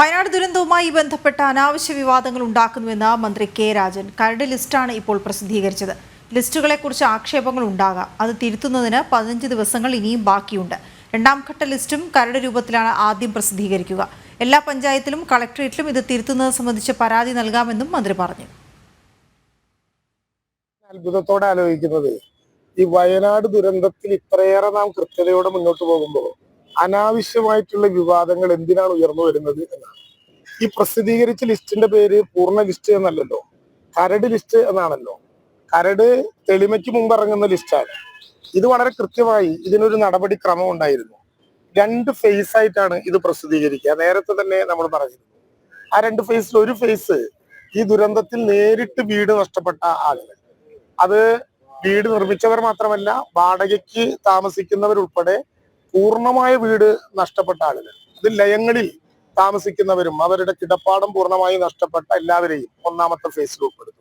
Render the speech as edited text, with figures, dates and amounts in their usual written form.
വയനാട് ദുരന്തവുമായി ബന്ധപ്പെട്ട അനാവശ്യ വിവാദങ്ങൾ ഉണ്ടാക്കുന്നുവെന്ന് മന്ത്രി കെ രാജൻ. കരട് ലിസ്റ്റാണ് ഇപ്പോൾ പ്രസിദ്ധീകരിച്ചത്. ലിസ്റ്റുകളെക്കുറിച്ച് ആക്ഷേപങ്ങൾ ഉണ്ടാകാം. അത് തിരുത്തുന്നതിന് 15 ദിവസങ്ങൾ ഇനിയും ബാക്കിയുണ്ട്. രണ്ടാം ഘട്ട ലിസ്റ്റും കരട് രൂപത്തിലാണ് ആദ്യം പ്രസിദ്ധീകരിക്കുക. എല്ലാ പഞ്ചായത്തിലും കളക്ടറേറ്റിലും ഇത് തിരുത്തുന്നത് സംബന്ധിച്ച് പരാതി നൽകാമെന്നും മന്ത്രി പറഞ്ഞു. അത്ഭുതത്തോടെ ആലോചിക്കുന്നത് ഈ വയനാട് ദുരന്തത്തിൽ ഇത്രയേറെ നാം കൃത്യതയോടെ മുന്നോട്ട് പോകുമ്പോൾ അനാവശ്യമായിട്ടുള്ള വിവാദങ്ങൾ എന്തിനാണ് ഉയർന്നു വരുന്നത് എന്നാണ്. ഈ പ്രസിദ്ധീകരിച്ച ലിസ്റ്റിന്റെ പേര് പൂർണ്ണ ലിസ്റ്റ് എന്നല്ലല്ലോ, കരട് ലിസ്റ്റ് എന്നാണല്ലോ. കരട് തെളിമയ്ക്ക് മുമ്പ് ഇറങ്ങുന്ന ലിസ്റ്റാണ്. ഇത് വളരെ കൃത്യമായി ഇതിനൊരു നടപടിക്രമം ഉണ്ടായിരുന്നു. 2 ഫേസ് ആയിട്ടാണ് ഇത് പ്രസിദ്ധീകരിക്കുക. നേരത്തെ തന്നെ നമ്മൾ പറഞ്ഞിരുന്നു. ആ 2 ഫേസിൽ ഒരു ഫേസ് ഈ ദുരന്തത്തിൽ നേരിട്ട് വീട് നഷ്ടപ്പെട്ട ആളുകൾ, അത് വീട് നിർമ്മിച്ചവർ മാത്രമല്ല വാടകയ്ക്ക് താമസിക്കുന്നവരുൾപ്പെടെ പൂർണ്ണമായ വീട് നഷ്ടപ്പെട്ട ആളുകൾ, അത് ലയങ്ങളിൽ താമസിക്കുന്നവരും അവരുടെ കിടപ്പാടം പൂർണ്ണമായി നഷ്ടപ്പെട്ട എല്ലാവരെയും ഒന്നാമത്തെ ഫേസിൽ ഉൾപ്പെടുത്തും.